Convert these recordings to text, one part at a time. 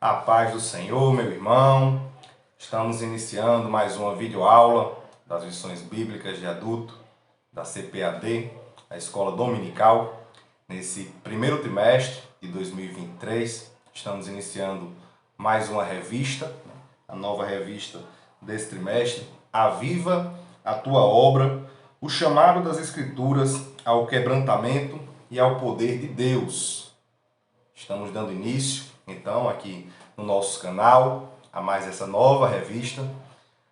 A paz do Senhor, meu irmão. Estamos iniciando mais uma videoaula das lições bíblicas de adulto da CPAD, a Escola Dominical. Nesse primeiro trimestre de 2023, estamos iniciando mais uma revista, a nova revista desse trimestre, Aviva a Tua Obra, o chamado das Escrituras ao quebrantamento e ao poder de Deus. Estamos dando início, então, aqui no nosso canal, a mais essa nova revista.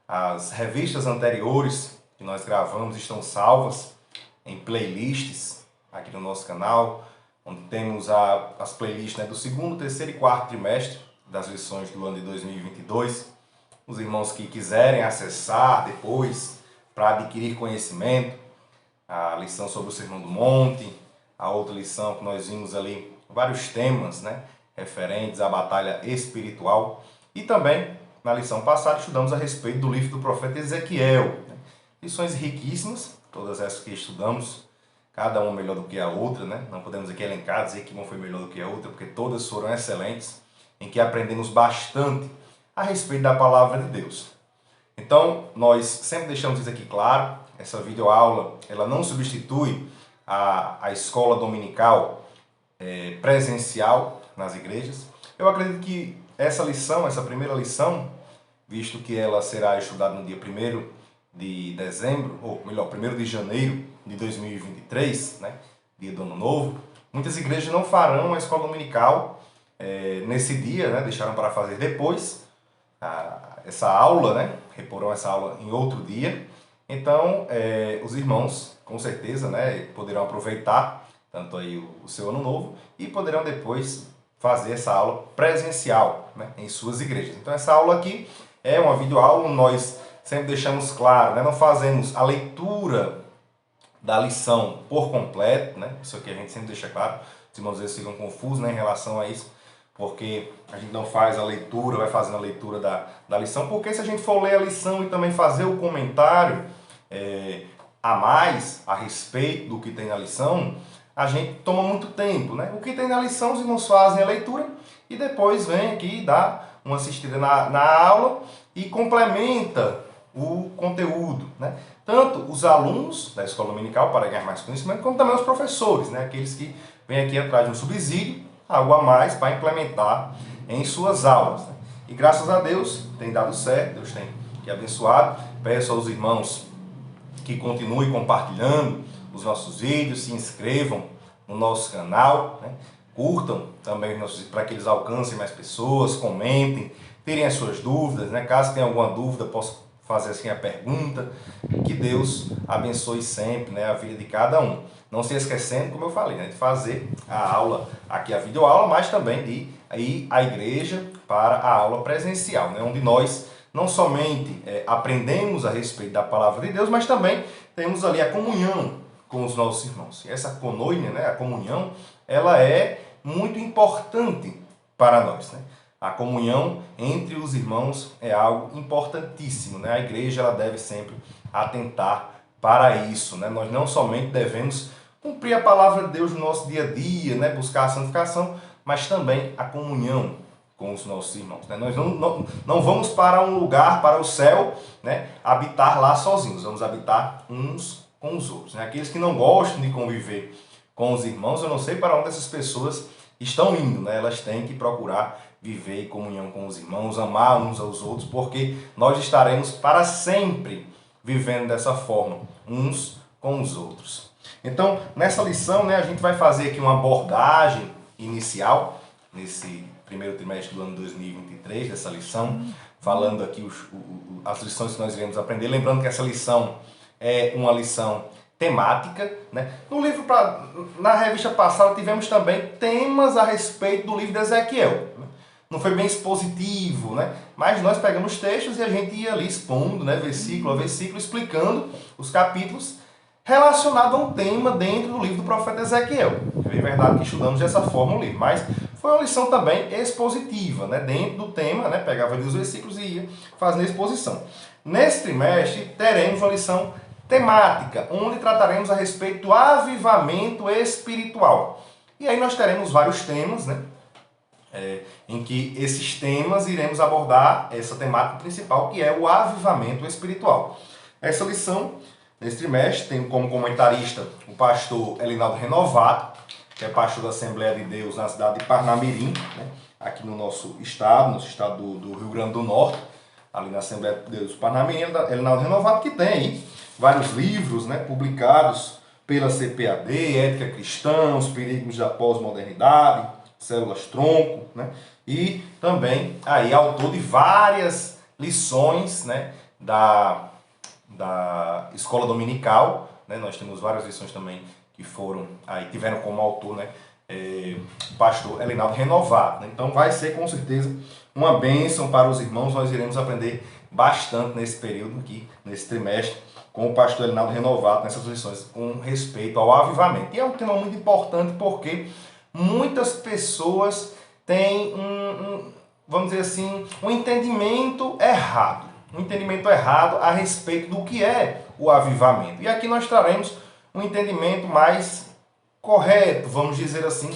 As revistas anteriores que nós gravamos estão salvas em playlists aqui no nosso canal, onde temos as playlists do segundo, terceiro e quarto trimestre das lições do ano de 2022. Os irmãos que quiserem acessar depois para adquirir conhecimento, a lição sobre o Sermão do Monte, a outra lição que nós vimos ali, vários temas, referentes à batalha espiritual. E também, na lição passada, estudamos a respeito do livro do profeta Ezequiel. Lições riquíssimas, todas essas que estudamos, cada uma melhor do que a outra, Não podemos aqui elencar, dizer que uma foi melhor do que a outra, porque todas foram excelentes, em que aprendemos bastante a respeito da palavra de Deus. Então, nós sempre deixamos isso aqui claro, essa videoaula, ela não substitui a escola dominical presencial nas igrejas. Eu acredito que essa lição, essa primeira lição, visto que ela será estudada no dia 1º de dezembro, ou melhor, 1º de janeiro de 2023, dia do Ano Novo, muitas igrejas não farão a escola dominical nesse dia, deixaram para fazer depois essa aula, reporão essa aula em outro dia. Então, os irmãos, com certeza, poderão aproveitar tanto aí o seu Ano Novo e poderão depois fazer essa aula presencial em suas igrejas. Então, essa aula aqui é uma videoaula, nós sempre deixamos claro, não fazemos a leitura da lição por completo, Isso aqui a gente sempre deixa claro, os irmãos às vezes ficam confusos em relação a isso, porque a gente não faz a leitura, vai fazendo a leitura da lição, porque se a gente for ler a lição e também fazer o comentário a mais a respeito do que tem na lição, a gente toma muito tempo, O que tem na lição, os irmãos fazem a leitura e depois vem aqui dar uma assistida na aula e complementa o conteúdo, Tanto os alunos da escola dominical para ganhar mais conhecimento, como também os professores, Aqueles que vêm aqui atrás de um subsídio, algo a mais para implementar em suas aulas, E graças a Deus tem dado certo, Deus tem abençoado. Peço aos irmãos que continuem compartilhando os nossos vídeos, se inscrevam no nosso canal, curtam também para que eles alcancem mais pessoas, comentem, tirem as suas dúvidas, Caso tenha alguma dúvida, posso fazer assim a pergunta. Que Deus abençoe sempre, a vida de cada um. Não se esquecendo, como eu falei, de fazer a aula aqui, a videoaula, mas também de ir à igreja para a aula presencial, onde nós não somente aprendemos a respeito da palavra de Deus, mas também temos ali a comunhão com os nossos irmãos. E essa conoínia, a comunhão, ela é muito importante para nós, A comunhão entre os irmãos é algo importantíssimo, A igreja ela deve sempre atentar para isso, Nós não somente devemos cumprir a palavra de Deus no nosso dia a dia, buscar a santificação, mas também a comunhão com os nossos irmãos. Nós não vamos para um lugar, para o céu, habitar lá sozinhos, vamos habitar uns com os outros. Aqueles que não gostam de conviver com os irmãos, eu não sei para onde essas pessoas estão indo, Elas têm que procurar viver em comunhão com os irmãos, amar uns aos outros, porque nós estaremos para sempre vivendo dessa forma, uns com os outros. Então, nessa lição, a gente vai fazer aqui uma abordagem inicial, nesse primeiro trimestre do ano 2023, dessa lição, falando aqui as lições que nós iremos aprender. Lembrando que essa lição é uma lição temática, No livro, na revista passada, tivemos também temas a respeito do livro de Ezequiel. Não foi bem expositivo, Mas nós pegamos textos e a gente ia ali expondo, versículo a versículo, explicando os capítulos relacionados a um tema dentro do livro do profeta Ezequiel. É verdade que estudamos dessa forma o livro, mas foi uma lição também expositiva, dentro do tema, pegava ali os versículos e ia fazendo a exposição. Nesse trimestre, teremos uma lição temática, onde trataremos a respeito do avivamento espiritual. E aí nós teremos vários temas, em que esses temas iremos abordar essa temática principal, que é o avivamento espiritual. Essa lição, nesse trimestre, tem como comentarista o pastor Elinaldo Renovato, que é pastor da Assembleia de Deus na cidade de Parnamirim, né, aqui no nosso estado, do Rio Grande do Norte, ali na Assembleia de Deus Parnamirim. Elinaldo Renovato, que tem aí vários livros, né, publicados pela CPAD, Ética Cristã, Os Perigos da Pós-Modernidade, Células-Tronco, né, e também aí autor de várias lições, né, da Escola Dominical, né, nós temos várias lições também que tiveram como autor, né, o pastor Elinaldo Renovato, né? Então vai ser com certeza uma bênção para os irmãos. Nós iremos aprender bastante nesse período aqui, nesse trimestre, com o pastor Elinaldo Renovato, nessas lições com respeito ao avivamento. E é um tema muito importante porque muitas pessoas têm vamos dizer assim, um entendimento errado a respeito do que é o avivamento. E aqui nós traremos um entendimento mais correto, vamos dizer assim,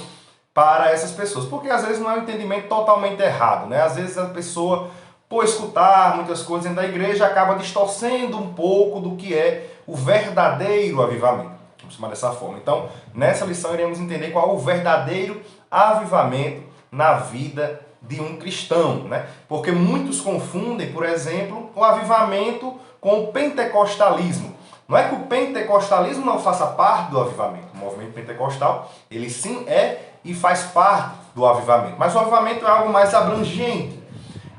para essas pessoas. Porque às vezes não é um entendimento totalmente errado, né? Às vezes a pessoa, por escutar muitas coisas dentro da igreja, acaba distorcendo um pouco do que é o verdadeiro avivamento. Vamos chamar dessa forma. Então, nessa lição iremos entender qual é o verdadeiro avivamento na vida de um cristão, né? Porque muitos confundem, por exemplo, o avivamento com o pentecostalismo. Não é que o pentecostalismo não faça parte do avivamento. O movimento pentecostal, ele sim é e faz parte do avivamento. Mas o avivamento é algo mais abrangente.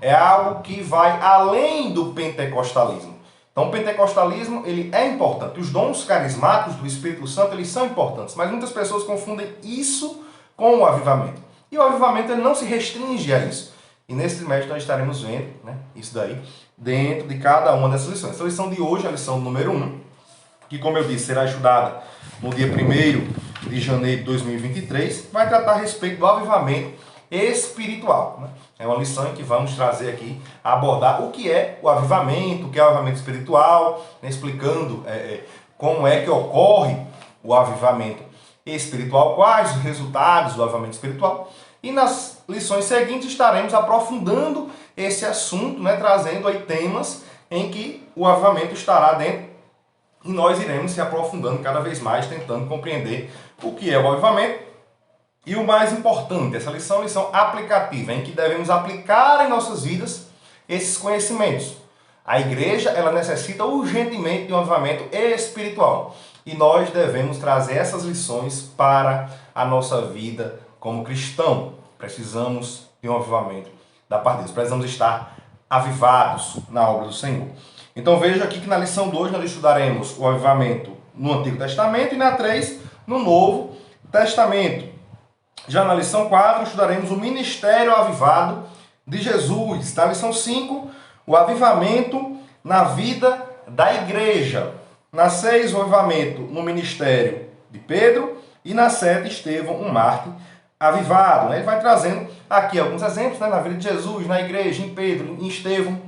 É algo que vai além do pentecostalismo. Então o pentecostalismo, ele é importante. Os dons carismáticos do Espírito Santo, eles são importantes. Mas muitas pessoas confundem isso com o avivamento. E o avivamento, ele não se restringe a isso. E nesse trimestre nós estaremos vendo, né, isso daí dentro de cada uma dessas lições. Essa lição de hoje é a lição número 1, que, como eu disse, será estudada no dia 1º de janeiro de 2023, vai tratar a respeito do avivamento espiritual, né? É uma lição em que vamos trazer aqui, abordar o que é o avivamento, o que é o avivamento espiritual, né, explicando como é que ocorre o avivamento espiritual, quais os resultados do avivamento espiritual. E nas lições seguintes estaremos aprofundando esse assunto, né, trazendo aí temas em que o avivamento estará dentro. E nós iremos se aprofundando cada vez mais, tentando compreender o que é o avivamento. E o mais importante, essa lição é uma lição aplicativa, em que devemos aplicar em nossas vidas esses conhecimentos. A igreja, ela necessita urgentemente de um avivamento espiritual. E nós devemos trazer essas lições para a nossa vida como cristão. Precisamos de um avivamento da parte de Deus. Precisamos estar avivados na obra do Senhor. Então veja aqui que na lição 2 nós estudaremos o avivamento no Antigo Testamento e na 3 no Novo Testamento. Já na lição 4 estudaremos o ministério avivado de Jesus. Na lição 5, o avivamento na vida da igreja. Na 6, o avivamento no ministério de Pedro. E na 7, Estevão, um mártir avivado. Ele vai trazendo aqui alguns exemplos, né, na vida de Jesus, na igreja, em Pedro, em Estevão.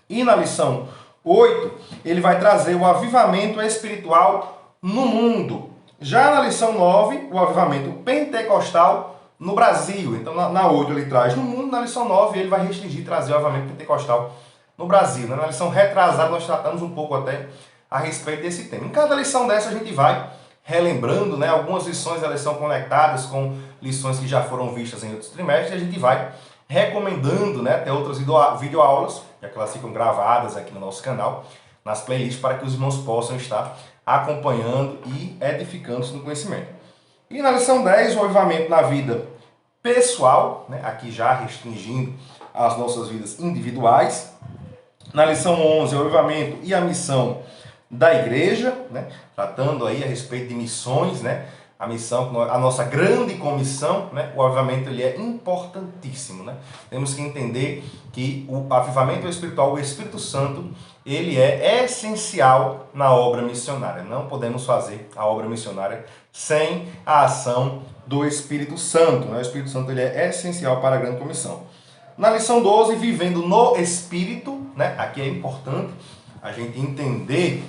E na lição 8, ele vai trazer o avivamento espiritual no mundo. Já na lição 9, o avivamento pentecostal no Brasil. Então na 8 ele traz no mundo, na lição 9 ele vai restringir trazer o avivamento pentecostal no Brasil. Na lição retrasada nós tratamos um pouco até a respeito desse tema. Em cada lição dessa a gente vai relembrando, né, algumas lições elas são conectadas com lições que já foram vistas em outros trimestres, e a gente vai recomendando, né, até outras videoaulas, já que elas ficam gravadas aqui no nosso canal, nas playlists, para que os irmãos possam estar acompanhando e edificando-se no conhecimento. E na lição 10, o avivamento na vida pessoal, né, aqui já restringindo as nossas vidas individuais. Na lição 11, o avivamento e a missão da igreja, né, tratando aí a respeito de missões, né, a missão, a nossa grande comissão, né, o avivamento ele é importantíssimo, né? Temos que entender que o avivamento espiritual, o Espírito Santo, ele é essencial na obra missionária. Não podemos fazer a obra missionária sem a ação do Espírito Santo, né? O Espírito Santo ele é essencial para a grande comissão. Na lição 12, vivendo no Espírito, né? Aqui é importante a gente entender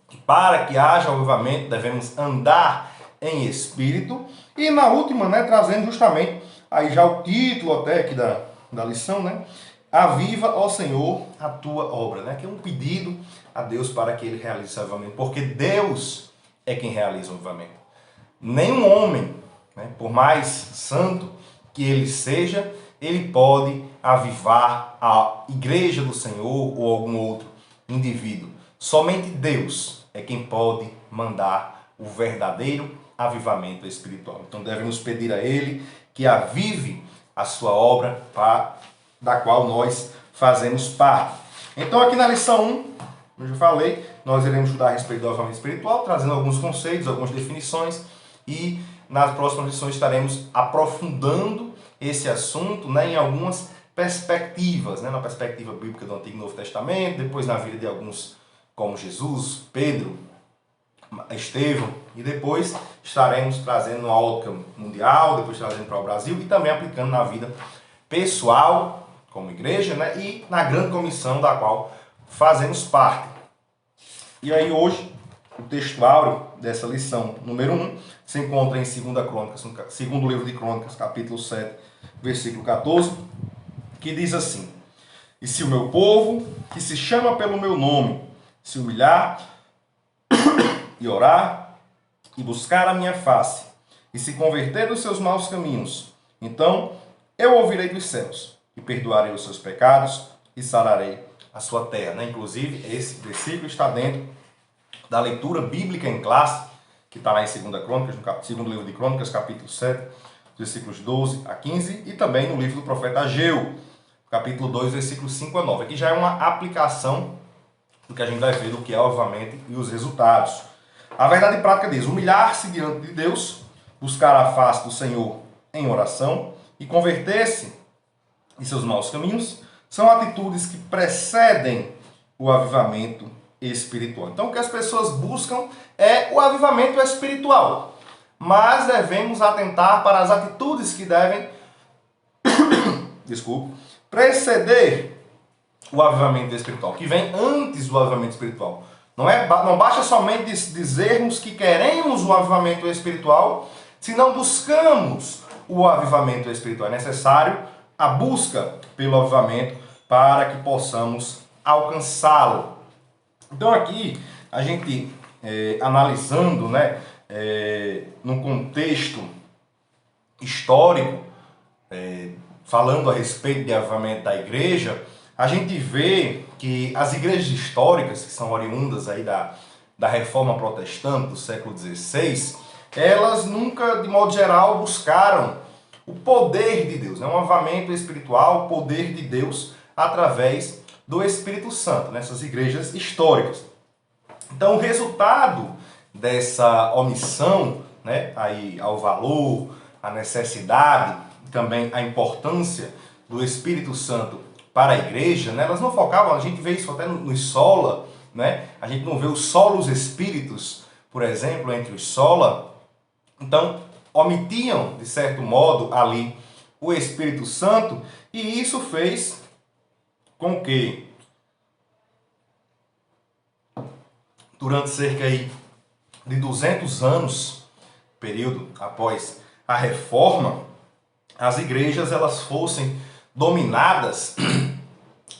que para que haja avivamento devemos andar em espírito. E na última, né, trazendo justamente aí já o título até aqui da lição, né? Aviva, ó Senhor, a tua obra, né? Que é um pedido a Deus para que ele realize esse avivamento, porque Deus é quem realiza o avivamento. Nenhum homem, né, por mais santo que ele seja, ele pode avivar a igreja do Senhor ou algum outro indivíduo. Somente Deus é quem pode mandar o verdadeiro avivamento espiritual. Então devemos pedir a Ele que avive a sua obra, da qual nós fazemos parte. Então aqui na lição 1, como eu já falei, nós iremos estudar a respeito do avivamento espiritual, trazendo alguns conceitos, algumas definições, e nas próximas lições estaremos aprofundando esse assunto, né, em algumas perspectivas, né, na perspectiva bíblica do Antigo e Novo Testamento, depois na vida de alguns como Jesus, Pedro, Estevão, e depois estaremos trazendo uma ótica mundial, depois trazendo para o Brasil e também aplicando na vida pessoal, como igreja, né, e na grande comissão da qual fazemos parte. E aí hoje, o texto áureo dessa lição número 1 se encontra em 2 Crônicas, no segundo livro de Crônicas, capítulo 7, versículo 14, que diz assim: E se o meu povo, que se chama pelo meu nome, se humilhar e orar e buscar a minha face e se converter dos seus maus caminhos, então eu ouvirei dos céus e perdoarei os seus pecados e sararei a sua terra. Né? Inclusive, esse versículo está dentro da leitura bíblica em classe, que está lá em 2 Crônicas, no segundo livro de Crônicas, capítulo 7, versículos 12 a 15, e também no livro do profeta Ageu, capítulo 2, versículos 5 a 9. Aqui já é uma aplicação do que a gente vai ver do que é o avivamento e os resultados. A verdade prática diz: humilhar-se diante de Deus, buscar a face do Senhor em oração e converter-se em seus maus caminhos, são atitudes que precedem o avivamento espiritual. Então, o que as pessoas buscam é o avivamento espiritual, mas devemos atentar para as atitudes que devem preceder o avivamento espiritual, que vem antes do avivamento espiritual. Não basta somente dizermos que queremos o avivamento espiritual, se não buscamos o avivamento espiritual. É necessário a busca pelo avivamento para que possamos alcançá-lo. Então aqui, a gente analisando, né, num contexto histórico, falando a respeito de avivamento da igreja, a gente vê que as igrejas históricas, que são oriundas aí da Reforma Protestante do século XVI, elas nunca, de modo geral, buscaram o poder de Deus, né? Um avivamento espiritual, o poder de Deus através do Espírito Santo, nessas igrejas históricas. Então, o resultado dessa omissão, né, aí ao valor, à necessidade, também a importância do Espírito Santo para a igreja, né, elas não focavam, a gente vê isso até nos sola, né, a gente não vê os solos espíritos, por exemplo, entre os sola. Então, omitiam, de certo modo, ali o Espírito Santo, e isso fez com que, durante cerca aí de 200 anos, período após a Reforma, as igrejas elas fossem dominadas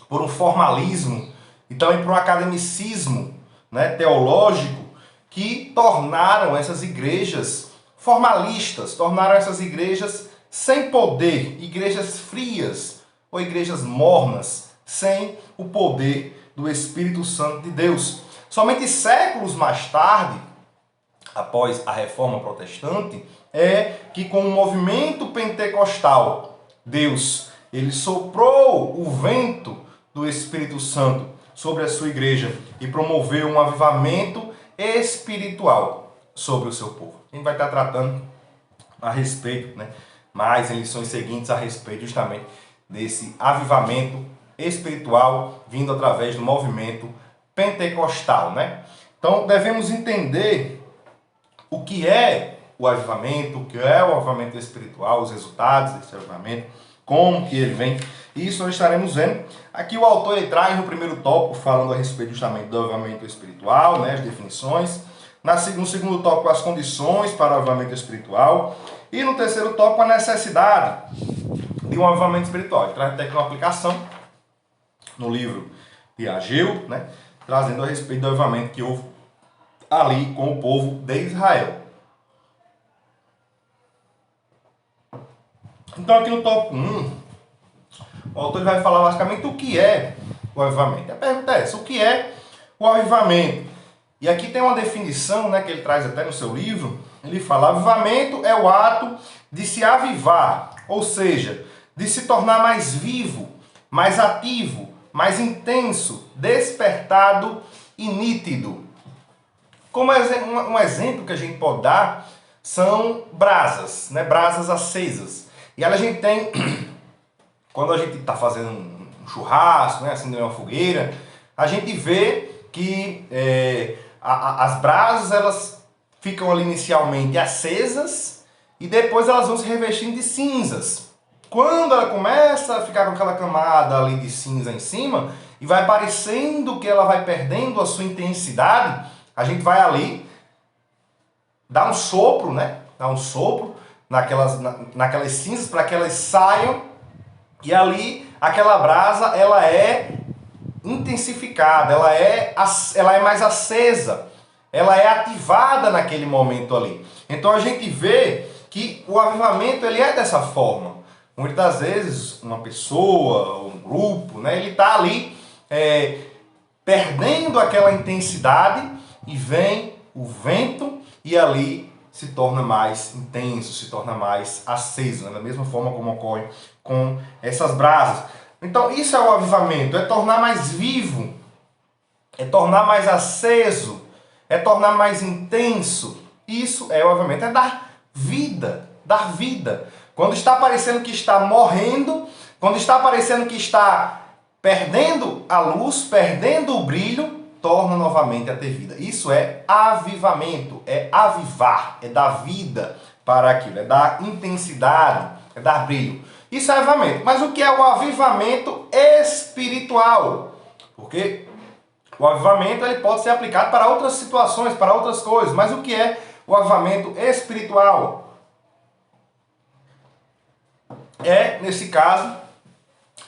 por um formalismo e também por um academicismo, né, teológico, que tornaram essas igrejas formalistas, tornaram essas igrejas sem poder, igrejas frias ou igrejas mornas, sem o poder do Espírito Santo de Deus. Somente séculos mais tarde, após a Reforma Protestante, é que com o movimento pentecostal, Deus ele soprou o vento do Espírito Santo sobre a sua igreja e promoveu um avivamento espiritual sobre o seu povo. A gente vai estar tratando a respeito, né, mais em lições seguintes a respeito justamente desse avivamento espiritual vindo através do movimento pentecostal, né? Então devemos entender o que é o avivamento, o que é o avivamento espiritual, os resultados desse avivamento, como que ele vem. Isso nós estaremos vendo. Aqui o autor ele traz no primeiro tópico falando a respeito justamente do avivamento espiritual, né, as definições. No segundo tópico, as condições para o avivamento espiritual. E no terceiro tópico, a necessidade de um avivamento espiritual. Ele traz até aqui uma aplicação no livro de Ageu, né, trazendo a respeito do avivamento que houve ali com o povo de Israel. Então aqui no tópico 1, o autor vai falar basicamente o que é o avivamento. A pergunta é essa: o que é o avivamento? E aqui tem uma definição, né, que ele traz até no seu livro. Ele fala: avivamento é o ato de se avivar, ou seja, de se tornar mais vivo, mais ativo, mais intenso, despertado e nítido. Como um exemplo que a gente pode dar são brasas, né? Brasas acesas. E a gente tem, quando a gente está fazendo um churrasco, né? Acendendo uma fogueira, a gente vê que as brasas elas ficam ali inicialmente acesas e depois elas vão se revestindo de cinzas. Quando ela começa a ficar com aquela camada ali de cinza em cima e vai parecendo que ela vai perdendo a sua intensidade, a gente vai ali dar um sopro, né? Dar um sopro naquelas cinzas para que elas saiam e ali aquela brasa ela é intensificada, ela é mais acesa, ela é ativada naquele momento ali. Então a gente vê que o avivamento ele é dessa forma. Muitas vezes uma pessoa, um grupo, né, ele está ali perdendo aquela intensidade e vem o vento e ali se torna mais intenso, se torna mais aceso, né? Da mesma forma como ocorre com essas brasas. Então isso é o avivamento, é tornar mais vivo, é tornar mais aceso, é tornar mais intenso. Isso é o avivamento, é dar vida, dar vida. Quando está parecendo que está morrendo, quando está parecendo que está perdendo a luz, perdendo o brilho, torna novamente a ter vida. Isso é avivamento, é avivar, é dar vida para aquilo, é dar intensidade, é dar brilho. Isso é avivamento. Mas o que é o avivamento espiritual? Porque o avivamento ele pode ser aplicado para outras situações, para outras coisas. Mas o que é o avivamento espiritual? É, nesse caso,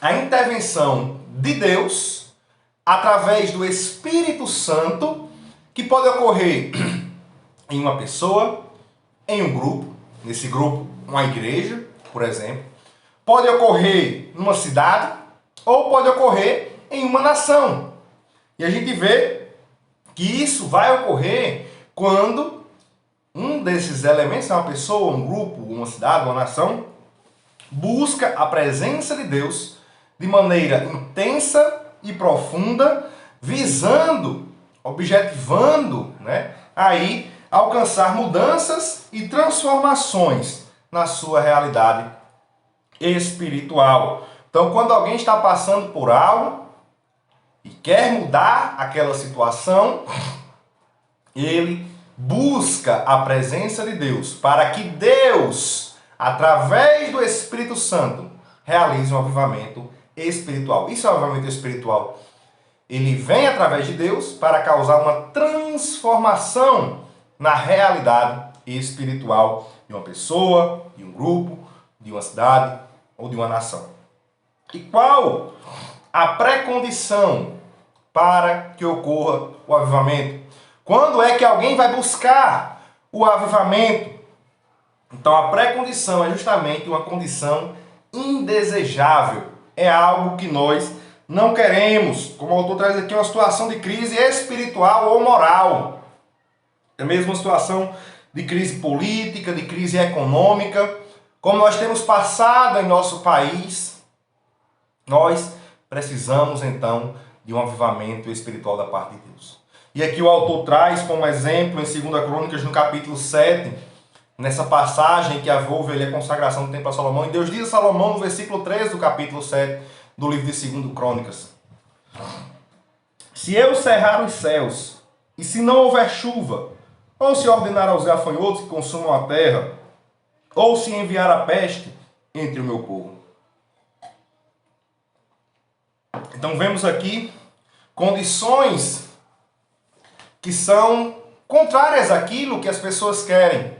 a intervenção de Deus através do Espírito Santo, que pode ocorrer em uma pessoa, em um grupo, nesse grupo, uma igreja, por exemplo. Pode ocorrer numa cidade ou pode ocorrer em uma nação. E a gente vê que isso vai ocorrer quando um desses elementos, uma pessoa, um grupo, uma cidade, uma nação, busca a presença de Deus de maneira intensa e profunda, visando, objetivando, né, aí alcançar mudanças e transformações na sua realidade espiritual. Então, quando alguém está passando por algo e quer mudar aquela situação, ele busca a presença de Deus para que Deus, através do Espírito Santo, realize um avivamento espiritual. Isso é um avivamento espiritual. Ele vem através de Deus para causar uma transformação na realidade espiritual de uma pessoa, de um grupo, de uma cidade ou de uma nação. E qual a pré-condição para que ocorra o avivamento? Quando é que alguém vai buscar o avivamento? Então a pré-condição é justamente uma condição indesejável. É algo que nós não queremos. Como o autor traz aqui, uma situação de crise espiritual ou moral. É mesmo uma situação de crise política, de crise econômica. Como nós temos passado em nosso país, nós precisamos então de um avivamento espiritual da parte de Deus. E aqui o autor traz como exemplo em 2 Crônicas, no capítulo 7, nessa passagem que envolve ali a consagração do templo a Salomão. E Deus diz a Salomão no versículo 13 do capítulo 7 do livro de 2 Crônicas: se eu cerrar os céus, e se não houver chuva, ou se ordenar aos gafanhotos que consumam a terra, ou se enviar a peste entre o meu povo. Então vemos aqui condições que são contrárias àquilo que as pessoas querem.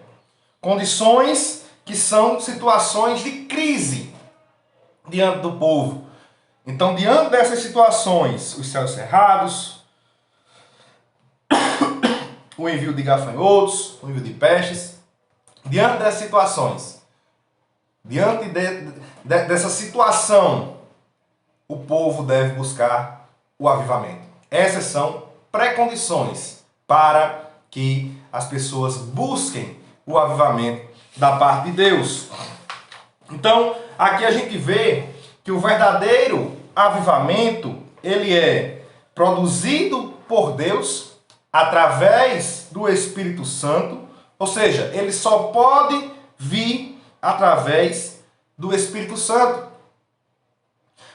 Condições que são situações de crise diante do povo. Então, diante dessas situações, os céus cerrados, o envio de gafanhotos, o envio de pestes, diante dessas situações, diante dessa situação, o povo deve buscar o avivamento. Essas são pré-condições para que as pessoas busquem o avivamento da parte de Deus. Então, aqui a gente vê que o verdadeiro avivamento, ele é produzido por Deus através do Espírito Santo, ou seja, ele só pode vir através do Espírito Santo.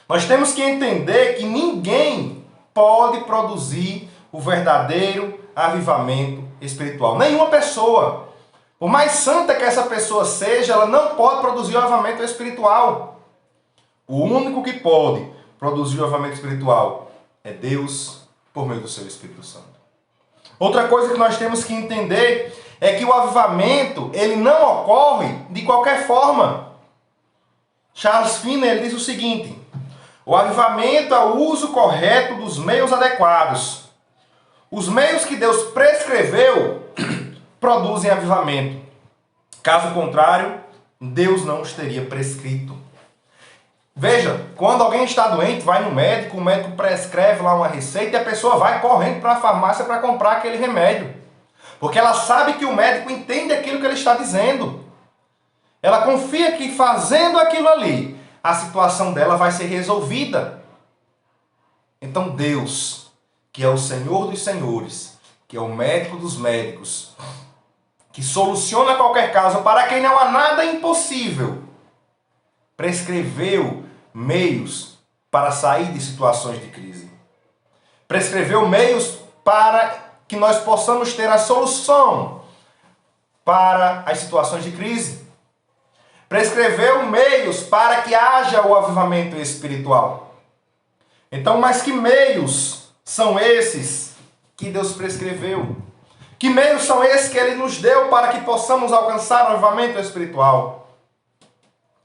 Nós temos que entender que ninguém pode produzir o verdadeiro avivamento espiritual. Nenhuma pessoa. Por mais santa que essa pessoa seja, ela não pode produzir o avivamento espiritual. O único que pode produzir o avivamento espiritual é Deus por meio do seu Espírito Santo. Outra coisa que nós temos que entender é que o avivamento, ele não ocorre de qualquer forma. Charles Finney, ele diz o seguinte: o avivamento é o uso correto dos meios adequados. Os meios que Deus prescreveu produzem avivamento. Caso contrário, Deus não os teria prescrito. Veja, quando alguém está doente, vai no médico, o médico prescreve lá uma receita e a pessoa vai correndo para a farmácia para comprar aquele remédio. Porque ela sabe que o médico entende aquilo que ele está dizendo. Ela confia que fazendo aquilo ali, a situação dela vai ser resolvida. Então Deus, que é o Senhor dos senhores, que é o médico dos médicos, que soluciona qualquer caso, para quem não há nada impossível, prescreveu meios para sair de situações de crise. Prescreveu meios para que nós possamos ter a solução para as situações de crise. Prescreveu meios para que haja o avivamento espiritual. Então, mas que meios são esses que Deus prescreveu? Que meios são esses que Ele nos deu para que possamos alcançar o avivamento espiritual?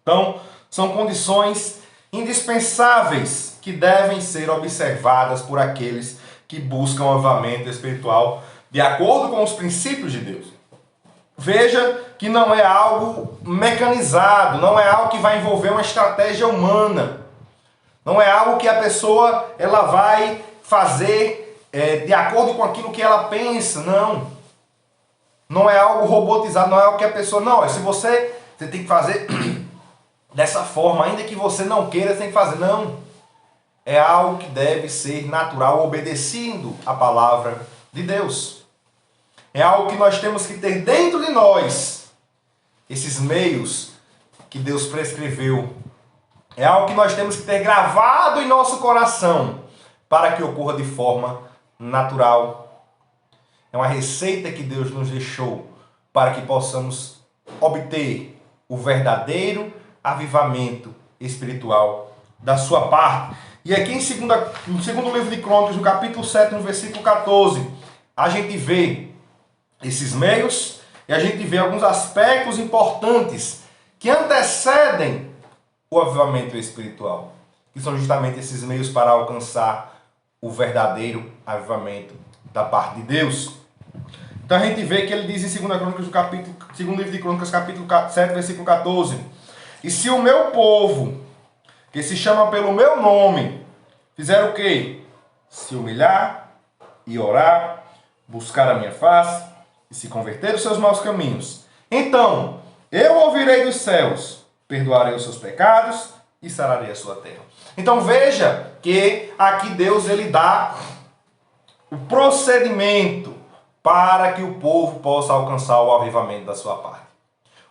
Então, são condições indispensáveis que devem ser observadas por aqueles que buscam o avivamento espiritual de acordo com os princípios de Deus. Veja que não é algo mecanizado, não é algo que vai envolver uma estratégia humana. Não é algo que a pessoa ela vai fazer de acordo com aquilo que ela pensa, não. Não é algo robotizado, não é algo que a pessoa... Não, se você tem que fazer dessa forma, ainda que você não queira, você tem que fazer. Não. É algo que deve ser natural, obedecendo a palavra de Deus. É algo que nós temos que ter dentro de nós, esses meios que Deus prescreveu. É algo que nós temos que ter gravado em nosso coração para que ocorra de forma natural. É uma receita que Deus nos deixou para que possamos obter o verdadeiro avivamento espiritual da sua parte. E aqui no segundo livro de Crônicas, no capítulo 7, no versículo 14, a gente vê esses meios e a gente vê alguns aspectos importantes que antecedem o avivamento espiritual, que são justamente esses meios para alcançar o verdadeiro avivamento da parte de Deus. Então a gente vê que ele diz em 2 Crônicas, segundo livro de Crônicas, capítulo 7, versículo 14: e se o meu povo, que se chama pelo meu nome, fizer o quê? Se humilhar e orar, buscar a minha face e se converter dos seus maus caminhos, então eu ouvirei dos céus, perdoarei os seus pecados e sararei a sua terra. Então veja que aqui Deus ele dá o procedimento para que o povo possa alcançar o avivamento da sua parte.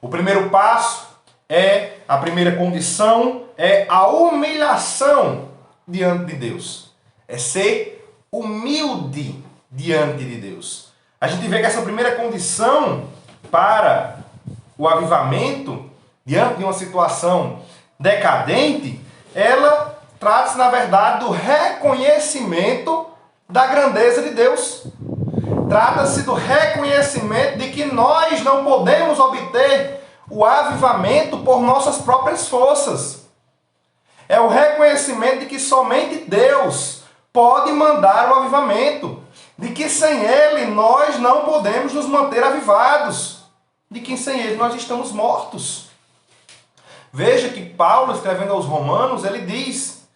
O primeiro passo a primeira condição é a humilhação diante de Deus. É ser humilde diante de Deus. A gente vê que essa primeira condição para o avivamento, diante de uma situação decadente, ela trata-se, na verdade, do reconhecimento da grandeza de Deus. Trata-se do reconhecimento de que nós não podemos obter o avivamento por nossas próprias forças. É o reconhecimento de que somente Deus pode mandar o avivamento, de que sem Ele nós não podemos nos manter avivados, de que sem Ele nós estamos mortos. Veja que Paulo, escrevendo aos Romanos, ele diz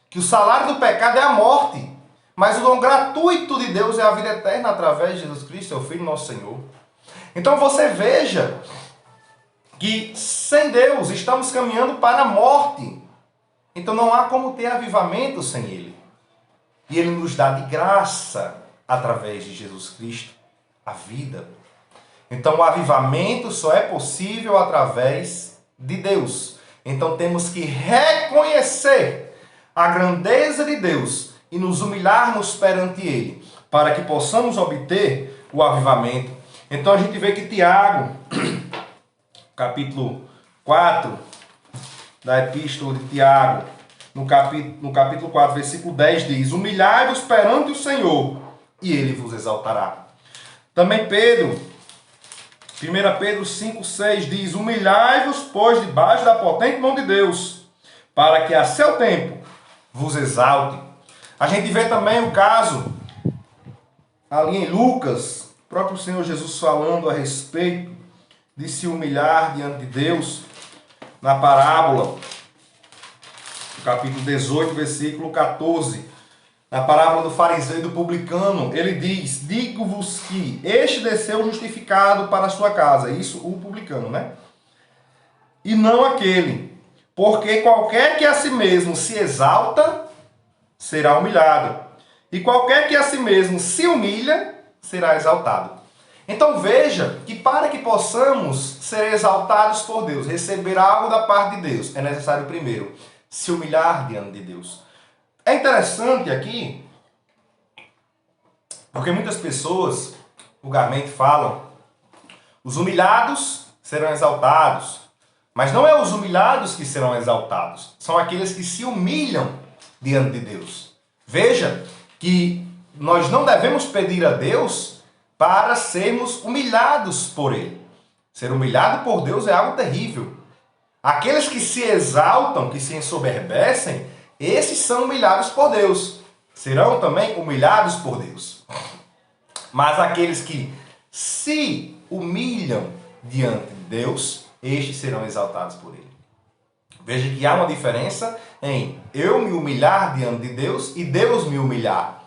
que o salário do pecado é a morte, mas o dom gratuito de Deus é a vida eterna através de Jesus Cristo, seu Filho nosso Senhor. Então você veja que sem Deus estamos caminhando para a morte. Então não há como ter avivamento sem Ele. E Ele nos dá de graça, através de Jesus Cristo, a vida. Então o avivamento só é possível através de Deus. Então temos que reconhecer a grandeza de Deus e nos humilharmos perante Ele, para que possamos obter o avivamento. Então a gente vê que Tiago, capítulo 4 da epístola de Tiago, no capítulo 4, versículo 10, diz: humilhai-vos perante o Senhor, e Ele vos exaltará. Também Pedro, 1 Pedro 5, 6, diz: humilhai-vos, pois, debaixo da potente mão de Deus, para que a seu tempo vos exalte. A gente vê também o caso, ali em Lucas, o próprio Senhor Jesus falando a respeito de se humilhar diante de Deus, na parábola, no capítulo 18, versículo 14, na parábola do fariseu e do publicano, ele diz: digo-vos que este desceu justificado para a sua casa, isso o publicano, né? E não aquele, porque qualquer que a si mesmo se exalta, será humilhado, e qualquer que a si mesmo se humilha, será exaltado. Então veja que para que possamos ser exaltados por Deus, receber algo da parte de Deus, é necessário primeiro se humilhar diante de Deus. É interessante aqui, porque muitas pessoas vulgarmente falam: os humilhados serão exaltados. Mas não é os humilhados que serão exaltados, são aqueles que se humilham diante de Deus. Veja que nós não devemos pedir a Deus para sermos humilhados por Ele. Ser humilhado por Deus é algo terrível. Aqueles que se exaltam, que se ensoberbecem, esses são humilhados por Deus. Serão também humilhados por Deus. Mas aqueles que se humilham diante de Deus, estes serão exaltados por Ele. Veja que há uma diferença em eu me humilhar diante de Deus e Deus me humilhar.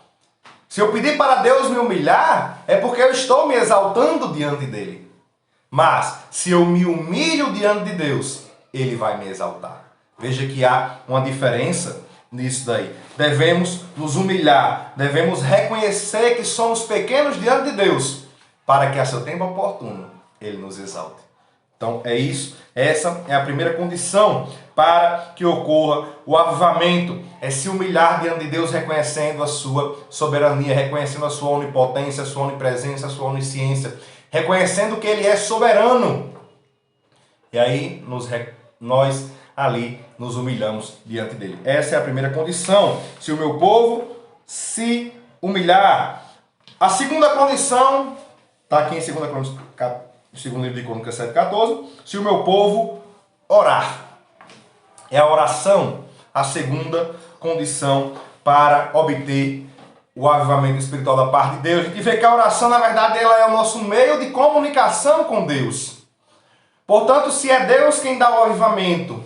Se eu pedir para Deus me humilhar, é porque eu estou me exaltando diante dEle. Mas, se eu me humilho diante de Deus, Ele vai me exaltar. Veja que há uma diferença nisso daí. Devemos nos humilhar, devemos reconhecer que somos pequenos diante de Deus, para que a seu tempo oportuno Ele nos exalte. Então é isso, essa é a primeira condição para que ocorra o avivamento, é se humilhar diante de Deus, reconhecendo a sua soberania, reconhecendo a sua onipotência, a sua onipresença, a sua onisciência, reconhecendo que Ele é soberano. E aí nós ali nos humilhamos diante dele. Essa é a primeira condição, se o meu povo se humilhar. A segunda condição, está aqui em 2 livro de Crônicas 7,14, se o meu povo orar. É a oração a segunda condição para obter o avivamento espiritual da parte de Deus. A gente vê que a oração, na verdade, ela é o nosso meio de comunicação com Deus. Portanto, se é Deus quem dá o avivamento,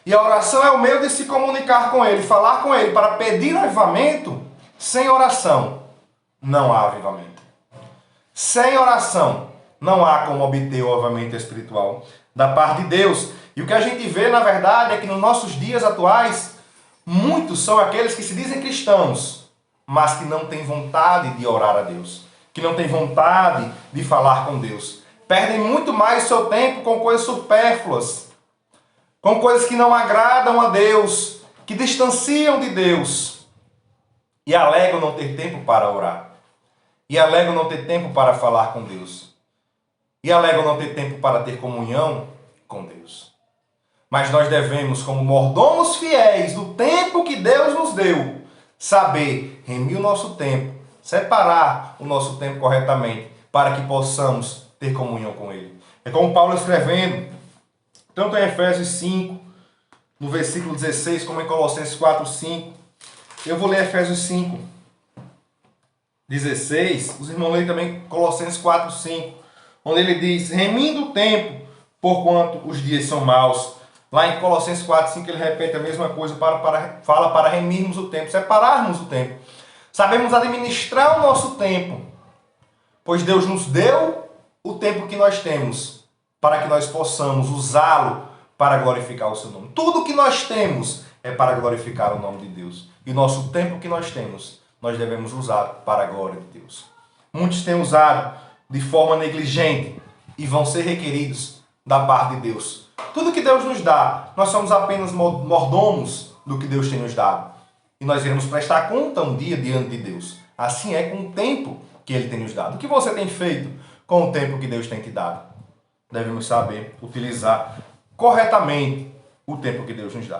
e a oração é o meio de se comunicar com Ele, falar com Ele, para pedir avivamento, sem oração não há avivamento. Sem oração não há como obter o avivamento espiritual da parte de Deus. E o que a gente vê, na verdade, é que nos nossos dias atuais, muitos são aqueles que se dizem cristãos, mas que não têm vontade de orar a Deus, que não têm vontade de falar com Deus. Perdem muito mais seu tempo com coisas supérfluas, com coisas que não agradam a Deus, que distanciam de Deus, e alegam não ter tempo para orar, e alegam não ter tempo para falar com Deus, e alegam não ter tempo para ter comunhão com Deus. Mas nós devemos, como mordomos fiéis do tempo que Deus nos deu, saber remir o nosso tempo, separar o nosso tempo corretamente para que possamos ter comunhão com Ele. É como Paulo escrevendo, tanto em Efésios 5, no versículo 16, como em Colossenses 4, 5. Eu vou ler Efésios 5, 16. Os irmãos leem também Colossenses 4, 5. Onde ele diz, remindo o tempo, porquanto os dias são maus. Lá em Colossenses 4, 5 ele repete a mesma coisa, fala para remirmos o tempo, separarmos o tempo. Sabemos administrar o nosso tempo, pois Deus nos deu o tempo que nós temos, para que nós possamos usá-lo para glorificar o seu nome. Tudo que nós temos é para glorificar o nome de Deus. E nosso tempo que nós temos, nós devemos usar para a glória de Deus. Muitos têm usado de forma negligente e vão ser requeridos da parte de Deus. Tudo que Deus nos dá, nós somos apenas mordomos do que Deus tem nos dado. E nós iremos prestar conta um dia diante de Deus. Assim é com o tempo que Ele tem nos dado. O que você tem feito com o tempo que Deus tem te dado? Devemos saber utilizar corretamente o tempo que Deus nos dá.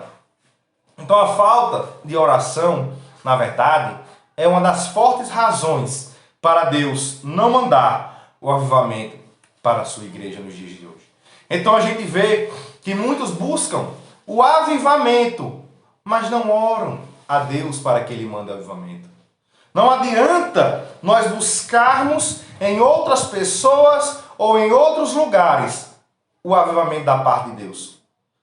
Então a falta de oração, na verdade, é uma das fortes razões para Deus não mandar o avivamento para a sua igreja nos dias de hoje. Então a gente vê que muitos buscam o avivamento, mas não oram a Deus para que Ele mande o avivamento. Não adianta nós buscarmos em outras pessoas ou em outros lugares o avivamento da parte de Deus.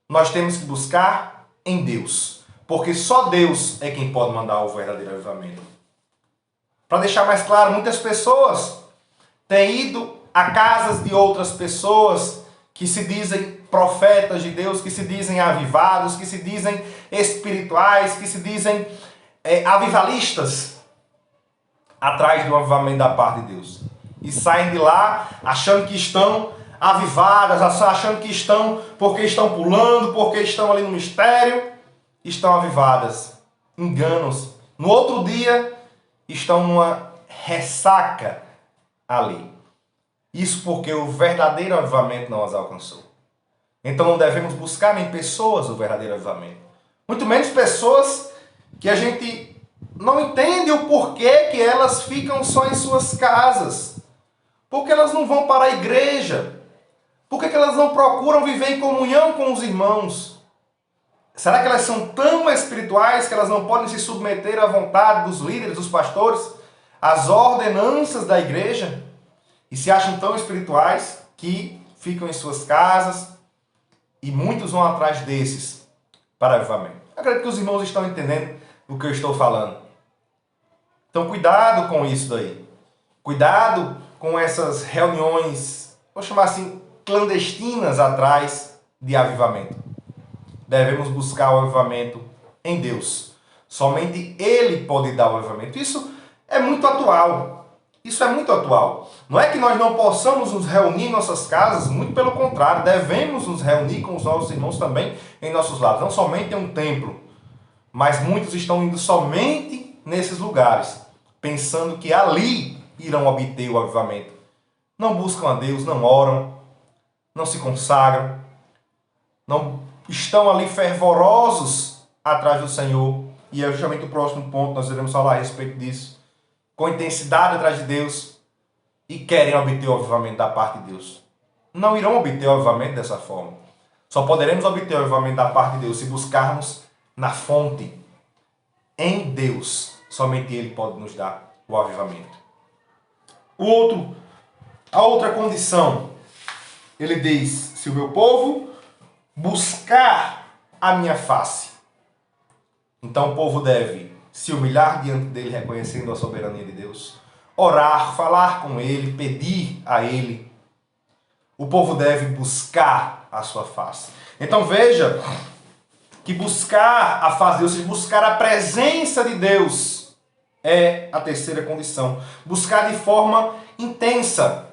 Nós temos que buscar em Deus, porque só Deus é quem pode mandar o verdadeiro avivamento. Para deixar mais claro, muitas pessoas têm ido a casas de outras pessoas que se dizem profetas de Deus, que se dizem avivados, que se dizem espirituais, que se dizem avivalistas, atrás do avivamento da parte de Deus. E saem de lá achando que estão avivadas, achando que estão, porque estão pulando, porque estão ali no mistério, estão avivadas. Enganam-se. No outro dia, estão numa ressaca ali. Isso porque o verdadeiro avivamento não as alcançou. Então não devemos buscar em pessoas o verdadeiro avivamento. Muito menos pessoas que a gente não entende o porquê que elas ficam só em suas casas. Por que elas não vão para a igreja? Por que elas não procuram viver em comunhão com os irmãos? Será que elas são tão espirituais que elas não podem se submeter à vontade dos líderes, dos pastores, às ordenanças da igreja? E se acham tão espirituais que ficam em suas casas e muitos vão atrás desses para avivamento. Eu acredito que os irmãos estão entendendo o que eu estou falando. Então cuidado com isso daí. Cuidado com essas reuniões, vou chamar assim, clandestinas atrás de avivamento. Devemos buscar o avivamento em Deus. Somente Ele pode dar o avivamento. Isso é muito atual. Isso é muito atual. Não é que nós não possamos nos reunir em nossas casas, muito pelo contrário, devemos nos reunir com os nossos irmãos também em nossos lares. Não somente em um templo, mas muitos estão indo somente nesses lugares, pensando que ali irão obter o avivamento. Não buscam a Deus, não oram, não se consagram, não estão ali fervorosos atrás do Senhor. E é justamente o próximo ponto, nós iremos falar a respeito disso. Com intensidade atrás de Deus e querem obter o avivamento da parte de Deus. Não irão obter o avivamento dessa forma. Só poderemos obter o avivamento da parte de Deus se buscarmos na fonte, em Deus. Somente Ele pode nos dar o avivamento. A outra condição, ele diz, se o meu povo buscar a minha face. Então o povo deve se humilhar diante dele, reconhecendo a soberania de Deus, orar, falar com ele, pedir a ele. O povo deve buscar a sua face. Então veja que buscar a face de Deus, buscar a presença de Deus, é a terceira condição. Buscar de forma intensa.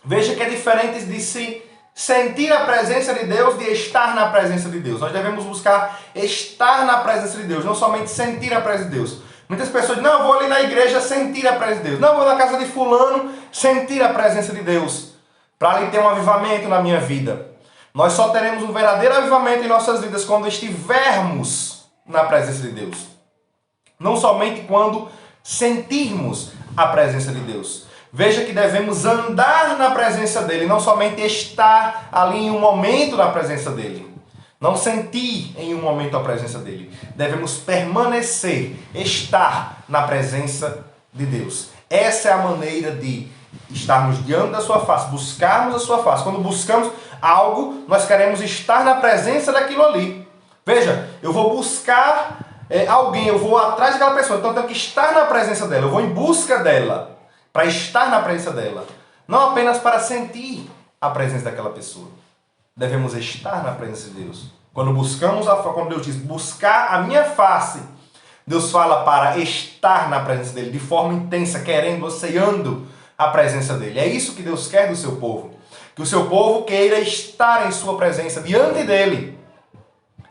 Veja que é diferente de se sentir a presença de Deus, de estar na presença de Deus. Nós devemos buscar estar na presença de Deus, não somente sentir a presença de Deus. Muitas pessoas dizem, não, eu vou ali na igreja sentir a presença de Deus. Não, eu vou na casa de fulano sentir a presença de Deus. Para ali ter um avivamento na minha vida. Nós só teremos um verdadeiro avivamento em nossas vidas quando estivermos na presença de Deus. Não somente quando sentirmos a presença de Deus. Veja que devemos andar na presença dele, não somente estar ali em um momento na presença dele. Não sentir em um momento a presença dele. Devemos permanecer, estar na presença de Deus. Essa é a maneira de estarmos diante da sua face, buscarmos a sua face. Quando buscamos algo, nós queremos estar na presença daquilo ali. Veja, eu vou buscar alguém, eu vou atrás daquela pessoa, então eu tenho que estar na presença dela, eu vou em busca dela, para estar na presença dela. Não apenas para sentir a presença daquela pessoa. Devemos estar na presença de Deus. Quando buscamos, quando Deus diz buscar a minha face, Deus fala para estar na presença dele, de forma intensa, querendo, ansiando a presença dele. É isso que Deus quer do seu povo. Que o seu povo queira estar em sua presença, diante dele.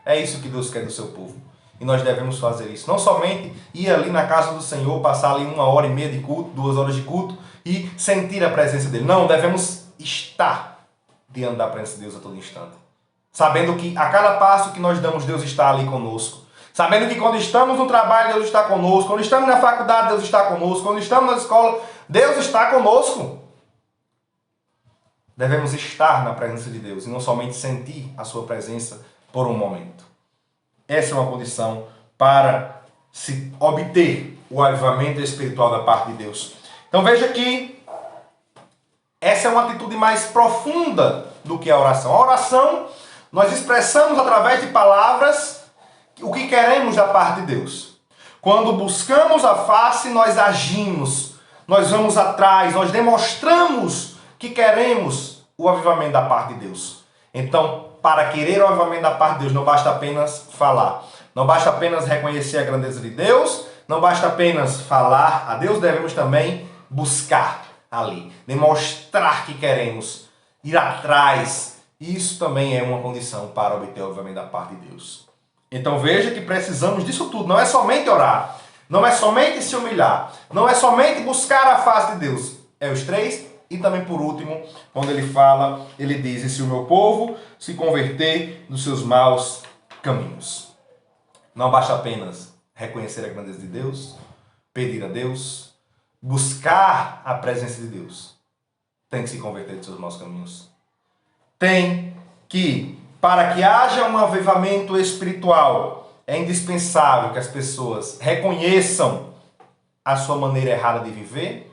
É isso que Deus quer do seu povo. E nós devemos fazer isso. Não somente ir ali na casa do Senhor, passar ali 1h30 de culto, 2 horas de culto e sentir a presença dele. Não, devemos estar diante da presença de Deus a todo instante. Sabendo que a cada passo que nós damos, Deus está ali conosco. Sabendo que quando estamos no trabalho, Deus está conosco. Quando estamos na faculdade, Deus está conosco. Quando estamos na escola, Deus está conosco. Devemos estar na presença de Deus e não somente sentir a sua presença por um momento. Essa é uma condição para se obter o avivamento espiritual da parte de Deus. Então veja que essa é uma atitude mais profunda do que a oração. A oração, nós expressamos através de palavras o que queremos da parte de Deus. Quando buscamos a face, nós agimos, nós vamos atrás, nós demonstramos que queremos o avivamento da parte de Deus. Então, para querer o avivamento da parte de Deus, não basta apenas falar. Não basta apenas reconhecer a grandeza de Deus. Não basta apenas falar a Deus. Devemos também buscar ali. Demonstrar que queremos ir atrás. Isso também é uma condição para obter o avivamento da parte de Deus. Então veja que precisamos disso tudo. Não é somente orar. Não é somente se humilhar. Não é somente buscar a face de Deus. É os três. E também por último, quando ele fala, ele diz: e se o meu povo se converter dos seus maus caminhos. Não basta apenas reconhecer a grandeza de Deus, pedir a Deus, buscar a presença de Deus. Tem que se converter dos seus maus caminhos. Tem que, para que haja um avivamento espiritual, é indispensável que as pessoas reconheçam a sua maneira errada de viver,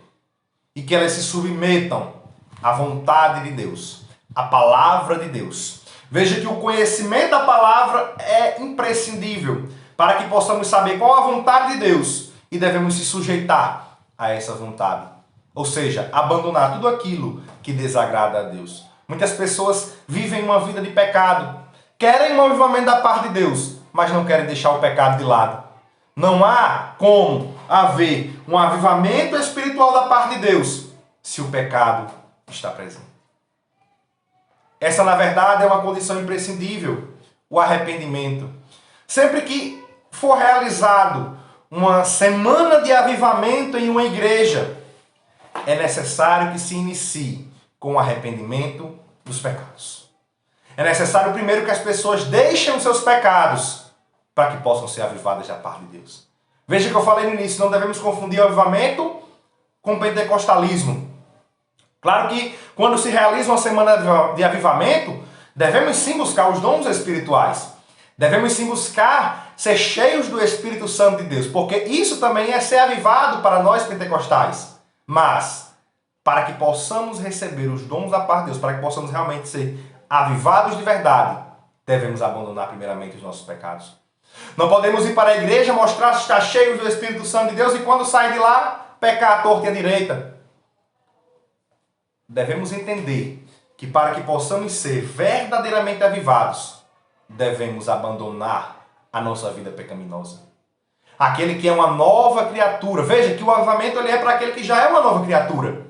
e que elas se submetam à vontade de Deus, à palavra de Deus. Veja que o conhecimento da palavra é imprescindível para que possamos saber qual a vontade de Deus e devemos se sujeitar a essa vontade. Ou seja, abandonar tudo aquilo que desagrada a Deus. Muitas pessoas vivem uma vida de pecado, querem um avivamento da parte de Deus, mas não querem deixar o pecado de lado. Não há como haver um avivamento espiritual da parte de Deus se o pecado está presente. Essa, na verdade, é uma condição imprescindível, o arrependimento. Sempre que for realizado uma semana de avivamento em uma igreja, é necessário que se inicie com o arrependimento dos pecados. É necessário primeiro que as pessoas deixem os seus pecados para que possam ser avivadas da parte de Deus. Veja que eu falei no início, não devemos confundir o avivamento com o pentecostalismo. Claro que quando se realiza uma semana de avivamento, devemos sim buscar os dons espirituais. Devemos sim buscar ser cheios do Espírito Santo de Deus, porque isso também é ser avivado para nós pentecostais. Mas, para que possamos receber os dons da parte de Deus, para que possamos realmente ser avivados de verdade, devemos abandonar primeiramente os nossos pecados. Não podemos ir para a igreja, mostrar que está cheio do Espírito Santo de Deus e quando sai de lá, pecar à torta e à direita. Devemos entender que para que possamos ser verdadeiramente avivados, devemos abandonar a nossa vida pecaminosa. Aquele que é uma nova criatura. Veja que o avivamento ele é para aquele que já é uma nova criatura.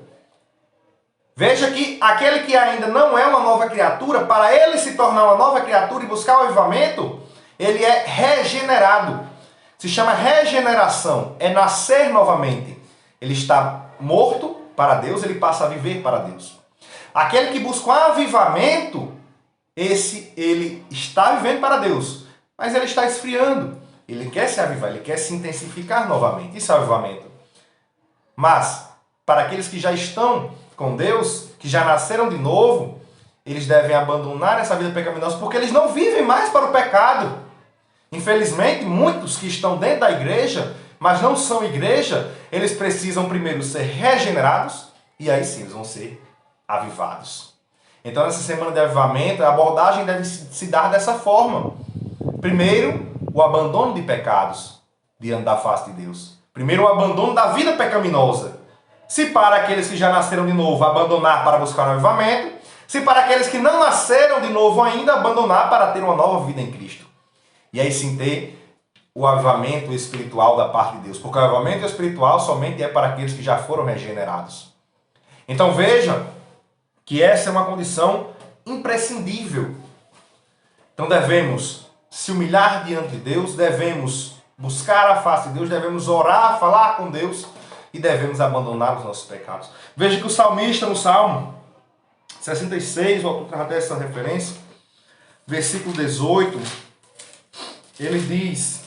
Veja que aquele que ainda não é uma nova criatura, para ele se tornar uma nova criatura e buscar o avivamento, ele é regenerado. Se chama regeneração. É nascer novamente. Ele está morto para Deus, ele passa a viver para Deus. Aquele que busca um avivamento, ele está vivendo para Deus, mas ele está esfriando. Ele quer se avivar, ele quer se intensificar novamente. Isso é avivamento. Mas, para aqueles que já estão com Deus, que já nasceram de novo, eles devem abandonar essa vida pecaminosa, porque eles não vivem mais para o pecado. Infelizmente, muitos que estão dentro da igreja, mas não são igreja, eles precisam primeiro ser regenerados, e aí sim eles vão ser avivados. Então, nessa semana de avivamento, a abordagem deve se dar dessa forma. Primeiro, o abandono de pecados diante da face de Deus. Primeiro, o abandono da vida pecaminosa. Se para aqueles que já nasceram de novo, abandonar para buscar um avivamento. Se para aqueles que não nasceram de novo ainda, abandonar para ter uma nova vida em Cristo. E aí sim ter o avivamento espiritual da parte de Deus. Porque o avivamento espiritual somente é para aqueles que já foram regenerados. Então veja que essa é uma condição imprescindível. Então devemos se humilhar diante de Deus, devemos buscar a face de Deus, devemos orar, falar com Deus e devemos abandonar os nossos pecados. Veja que o salmista no Salmo 66, o autor traz até essa referência, versículo 18, ele diz,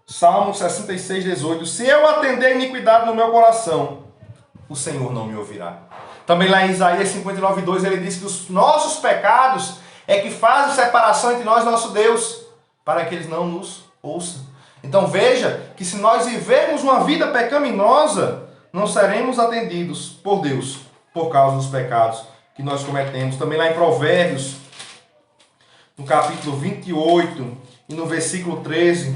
Salmo 66, 18, se eu atender a iniquidade no meu coração, o Senhor não me ouvirá. Também lá em Isaías 59, 2, ele diz que os nossos pecados é que fazem separação entre nós e nosso Deus, para que eles não nos ouçam. Então veja que se nós vivermos uma vida pecaminosa, não seremos atendidos por Deus, por causa dos pecados que nós cometemos. Também lá em Provérbios, no capítulo 28 e no versículo 13,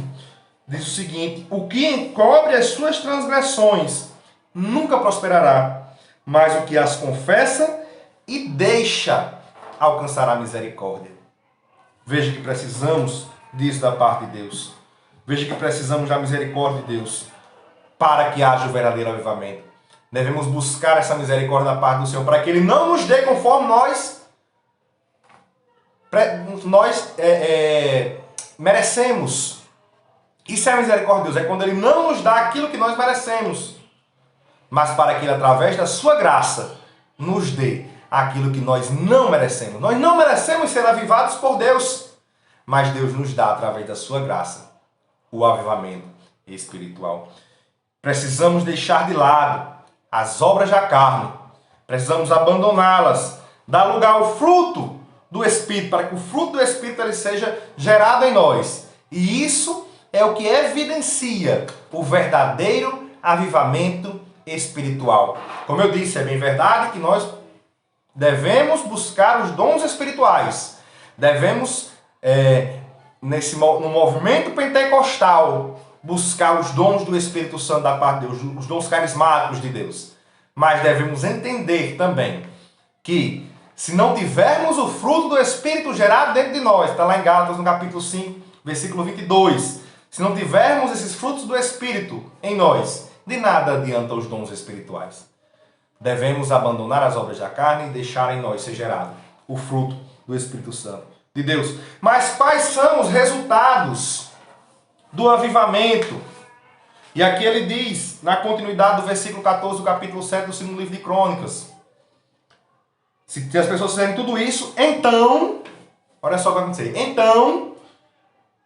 diz o seguinte, o que encobre as suas transgressões nunca prosperará, mas o que as confessa e deixa alcançará misericórdia. Veja que precisamos disso da parte de Deus. Veja que precisamos da misericórdia de Deus para que haja o verdadeiro avivamento. Devemos buscar essa misericórdia da parte do Senhor para que Ele não nos dê conforme nós merecemos. Isso é a misericórdia de Deus, é quando Ele não nos dá aquilo que nós merecemos, mas para que Ele, através da sua graça, nos dê aquilo que nós não merecemos. Nós não merecemos ser avivados por Deus, mas Deus nos dá, através da sua graça, o avivamento espiritual. Precisamos deixar de lado as obras da carne, precisamos abandoná-las, dar lugar ao fruto do Espírito, para que o fruto do Espírito ele seja gerado em nós. E isso é o que evidencia o verdadeiro avivamento espiritual. Como eu disse, é bem verdade que nós devemos buscar os dons espirituais. Devemos, no movimento pentecostal, buscar os dons do Espírito Santo da parte de Deus, os dons carismáticos de Deus. Mas devemos entender também que, se não tivermos o fruto do Espírito gerado dentro de nós, está lá em Gálatas, no capítulo 5, versículo 22, se não tivermos esses frutos do Espírito em nós, de nada adianta os dons espirituais. Devemos abandonar as obras da carne e deixar em nós ser gerado o fruto do Espírito Santo de Deus. Mas quais são os resultados do avivamento? E aqui ele diz, na continuidade do versículo 14 do capítulo 7 do segundo livro de Crônicas, se as pessoas fizerem tudo isso, então, olha só o que vai acontecer, então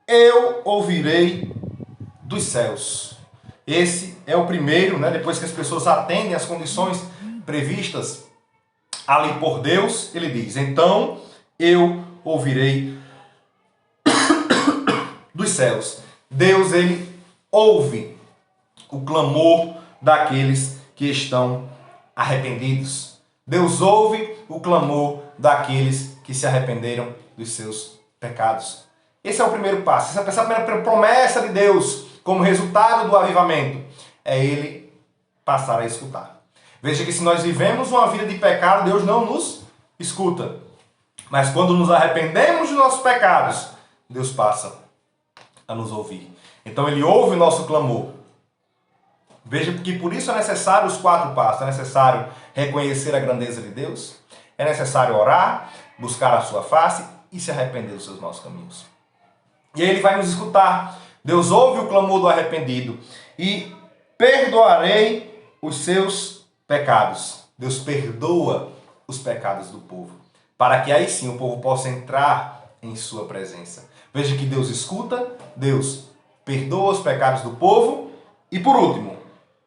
eu ouvirei dos céus. Esse é o primeiro, depois que as pessoas atendem às condições previstas ali por Deus, ele diz, então eu ouvirei dos céus. Deus, ele ouve o clamor daqueles que estão arrependidos. Deus ouve o clamor daqueles que se arrependeram dos seus pecados. Esse é o primeiro passo, essa é a primeira promessa de Deus como resultado do avivamento, é Ele passar a escutar. Veja que se nós vivemos uma vida de pecado, Deus não nos escuta. Mas quando nos arrependemos dos nossos pecados, Deus passa a nos ouvir. Então Ele ouve o nosso clamor. Veja que por isso é necessário os 4 passos. É necessário reconhecer a grandeza de Deus, é necessário orar, buscar a sua face e se arrepender dos seus maus caminhos. E aí Ele vai nos escutar. Deus ouve o clamor do arrependido e perdoarei os seus pecados. Deus perdoa os pecados do povo, para que aí sim o povo possa entrar em sua presença. Veja que Deus escuta, Deus perdoa os pecados do povo E por último,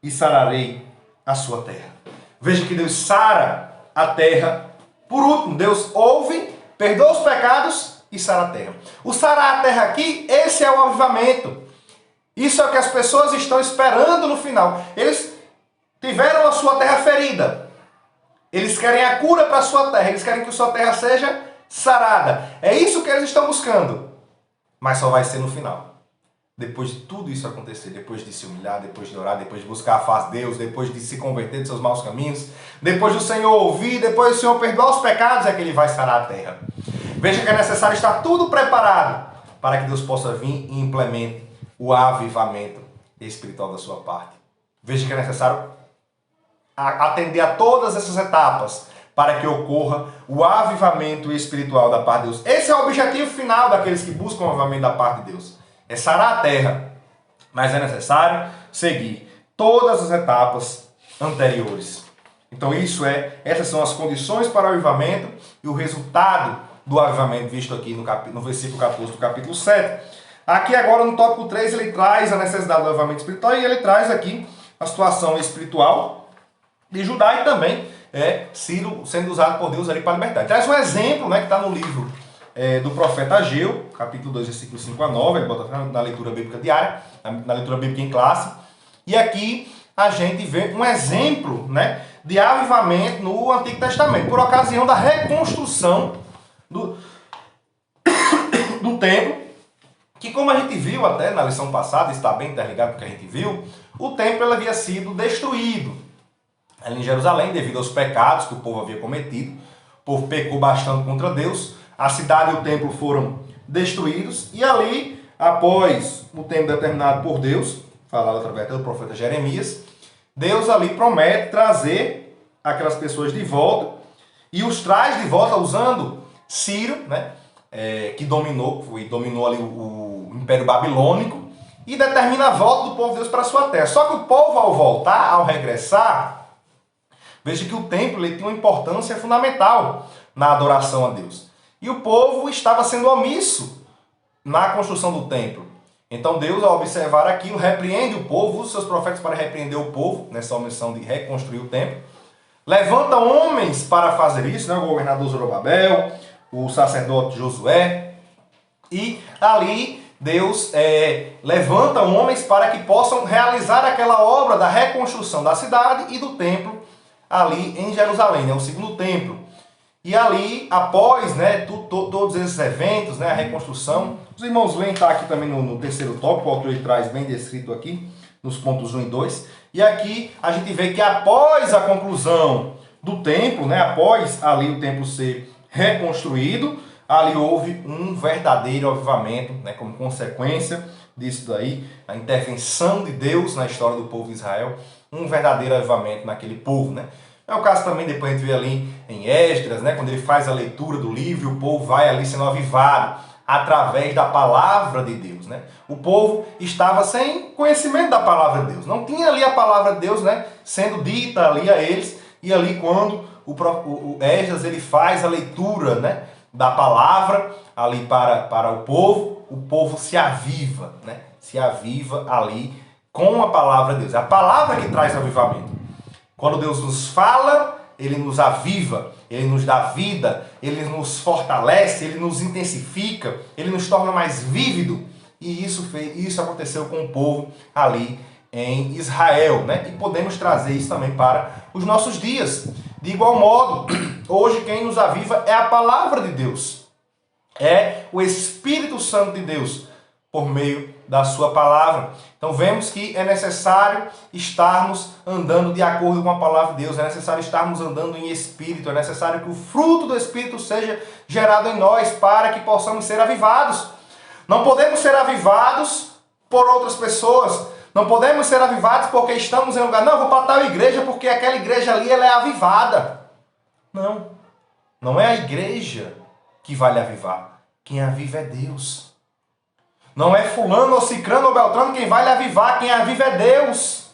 e sararei a sua terra. Veja que Deus sara a terra. Por último, Deus ouve, perdoa os pecados e sara a terra. O sarar a terra aqui, esse é o avivamento. Isso é o que as pessoas estão esperando no final. Eles tiveram a sua terra ferida. Eles querem a cura para a sua terra. Eles querem que a sua terra seja sarada. É isso que eles estão buscando. Mas só vai ser no final. Depois de tudo isso acontecer, depois de se humilhar, depois de orar, depois de buscar a face de Deus, depois de se converter de seus maus caminhos, depois do Senhor ouvir, depois do Senhor perdoar os pecados, é que Ele vai sarar a terra. Veja que é necessário estar tudo preparado para que Deus possa vir e implemente o avivamento espiritual da sua parte. Veja que é necessário atender a todas essas etapas para que ocorra o avivamento espiritual da parte de Deus. Esse é o objetivo final daqueles que buscam o avivamento da parte de Deus. É sarar a terra. Mas é necessário seguir todas as etapas anteriores. Então essas são as condições para o avivamento e o resultado do avivamento visto aqui no versículo 14 do capítulo 7. Aqui agora no tópico 3 ele traz a necessidade do avivamento espiritual e ele traz aqui a situação espiritual de Judá e também Ciro sendo usado por Deus ali para libertar. Ele traz um exemplo, que está no livro do profeta Ageu, capítulo 2, versículo 5 a 9, ele bota na leitura bíblica diária, na leitura bíblica em classe. E aqui a gente vê um exemplo de avivamento no Antigo Testamento, por ocasião da reconstrução do templo, que como a gente viu até na lição passada, está bem interligado com o que a gente viu, o templo havia sido destruído ali em Jerusalém devido aos pecados que o povo havia cometido. O povo pecou bastante contra Deus, a cidade e o templo foram destruídos, e ali, após o tempo determinado por Deus, falado através do profeta Jeremias, Deus ali promete trazer aquelas pessoas de volta, e os traz de volta usando Ciro, que dominou ali o Império Babilônico, e determina a volta do povo de Deus para a sua terra. Só que o povo, ao voltar, ao regressar, veja que o templo ele tinha uma importância fundamental na adoração a Deus. E o povo estava sendo omisso na construção do templo. Então Deus, ao observar aquilo, repreende o povo, usa os seus profetas para repreender o povo, nessa omissão de reconstruir o templo. Levanta homens para fazer isso, o governador Zorobabel, o sacerdote Josué. E ali Deus levanta homens para que possam realizar aquela obra da reconstrução da cidade e do templo ali em Jerusalém, o segundo templo. E ali, após todos esses eventos, a reconstrução, os irmãos leem, está aqui também no terceiro tópico, o autor ele traz bem descrito aqui, nos pontos 1 e 2. E aqui a gente vê que após a conclusão do templo, após ali o templo ser reconstruído, ali houve um verdadeiro avivamento, como consequência disso daí, a intervenção de Deus na história do povo de Israel, um verdadeiro avivamento naquele povo, É o caso também, depois a gente vê ali em Esdras, quando ele faz a leitura do livro, o povo vai ali sendo avivado através da palavra de Deus. O povo estava sem conhecimento da palavra de Deus, não tinha ali a palavra de Deus sendo dita ali a eles, e ali quando o Esdras ele faz a leitura da palavra ali para o povo se aviva, se aviva ali com a palavra de Deus. É a palavra que traz avivamento. Quando Deus nos fala, Ele nos aviva, Ele nos dá vida, Ele nos fortalece, Ele nos intensifica, Ele nos torna mais vívido. E isso aconteceu com o povo ali em Israel, E podemos trazer isso também para os nossos dias. De igual modo, hoje quem nos aviva é a palavra de Deus. É o Espírito Santo de Deus, por meio da sua palavra. Então vemos que é necessário estarmos andando de acordo com a palavra de Deus, é necessário estarmos andando em Espírito, é necessário que o fruto do Espírito seja gerado em nós para que possamos ser avivados. Não podemos ser avivados por outras pessoas, não podemos ser avivados porque estamos em um lugar, não, vou para tal igreja porque aquela igreja ali ela é avivada. Não é a igreja que vai lhe avivar, quem aviva é Deus. Não é fulano ou cicrano ou beltrano quem vai lhe avivar, quem aviva é Deus.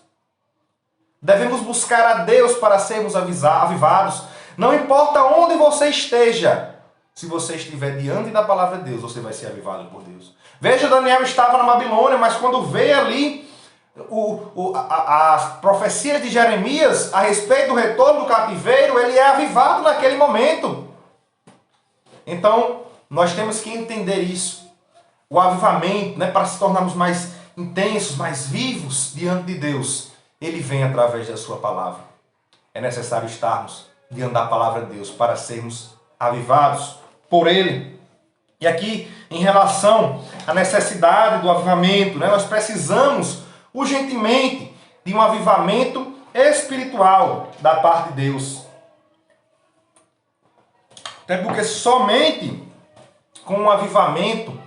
Devemos buscar a Deus para sermos avivados. Não importa onde você esteja, se você estiver diante da palavra de Deus, você vai ser avivado por Deus. Veja, Daniel estava na Babilônia, mas quando veio ali As profecias de Jeremias a respeito do retorno do cativeiro, ele é avivado naquele momento. Então, nós temos que entender isso. O avivamento, né, para se tornarmos mais intensos, mais vivos diante de Deus, ele vem através da sua palavra. É necessário estarmos diante da palavra de Deus para sermos avivados por ele. E aqui, em relação à necessidade do avivamento, né, nós precisamos urgentemente de um avivamento espiritual da parte de Deus. Até porque somente com um avivamento,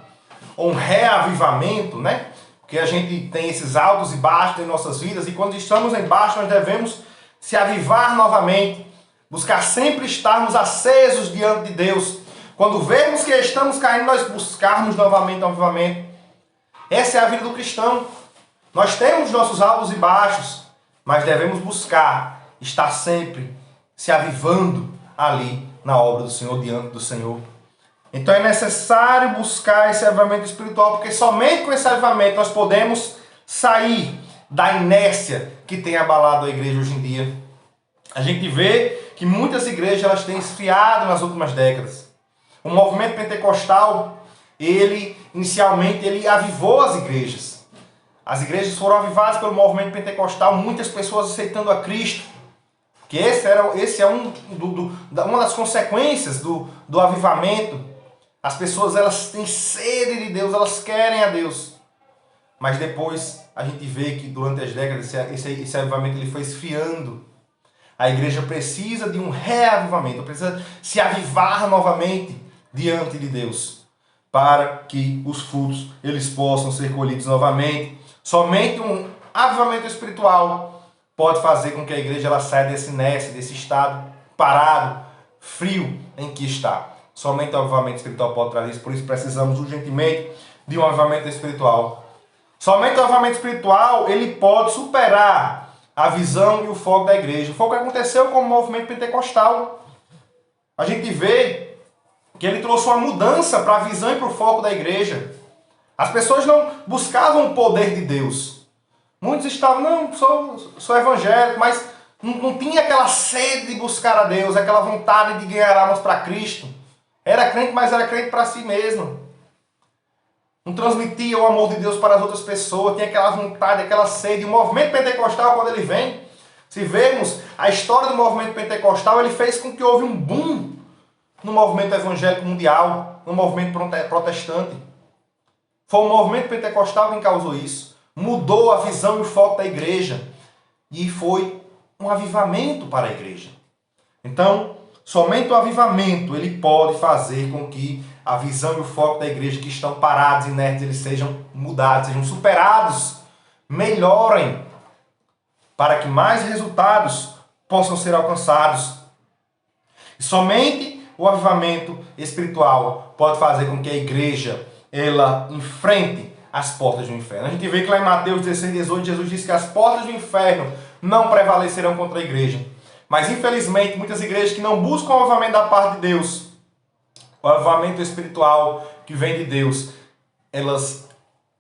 ou um reavivamento, né? Porque a gente tem esses altos e baixos em nossas vidas, e quando estamos em baixo nós devemos se avivar novamente, buscar sempre estarmos acesos diante de Deus. Quando vemos que estamos caindo, nós buscarmos novamente o avivamento. Essa é a vida do cristão. Nós temos nossos altos e baixos, mas devemos buscar estar sempre se avivando ali na obra do Senhor, diante do Senhor. Então é necessário buscar esse avivamento espiritual, porque somente com esse avivamento nós podemos sair da inércia que tem abalado a igreja hoje em dia. A gente vê que muitas igrejas elas têm esfriado nas últimas décadas. O movimento pentecostal, inicialmente ele avivou as igrejas. As igrejas foram avivadas pelo movimento pentecostal, muitas pessoas aceitando a Cristo. Que esse é uma das consequências do avivamento. As pessoas elas têm sede de Deus, elas querem a Deus. Mas depois a gente vê que durante as décadas esse avivamento ele foi esfriando. A igreja precisa de um reavivamento, precisa se avivar novamente diante de Deus, para que os frutos eles possam ser colhidos novamente. Somente um avivamento espiritual pode fazer com que a igreja ela saia desse inércia, desse estado parado, frio em que está. Somente o avivamento espiritual pode trazer isso, por isso precisamos urgentemente de um avivamento espiritual. Somente o avivamento espiritual ele pode superar a visão e o foco da igreja. Foi o que aconteceu com o movimento pentecostal. A gente vê que ele trouxe uma mudança para a visão e para o foco da igreja. As pessoas não buscavam o poder de Deus. Muitos estavam, não, sou evangélico, mas não tinha aquela sede de buscar a Deus, aquela vontade de ganhar almas para Cristo. Era crente, mas era crente para si mesmo. Não transmitia o amor de Deus para as outras pessoas, tinha aquela vontade, aquela sede. O movimento pentecostal, quando ele vem, se vemos a história do movimento pentecostal, ele fez com que houve um boom no movimento evangélico mundial, no movimento protestante. Foi o movimento pentecostal quem causou isso. Mudou a visão e o foco da igreja. E foi um avivamento para a igreja. Então, somente o avivamento ele pode fazer com que a visão e o foco da igreja que estão parados, inertes, eles sejam mudados, sejam superados, melhorem, para que mais resultados possam ser alcançados. E somente o avivamento espiritual pode fazer com que a igreja ela enfrente as portas do inferno. A gente vê que lá em Mateus 16, 18, Jesus diz que as portas do inferno não prevalecerão contra a igreja. Mas infelizmente, muitas igrejas que não buscam o avivamento da parte de Deus, o avivamento espiritual que vem de Deus, elas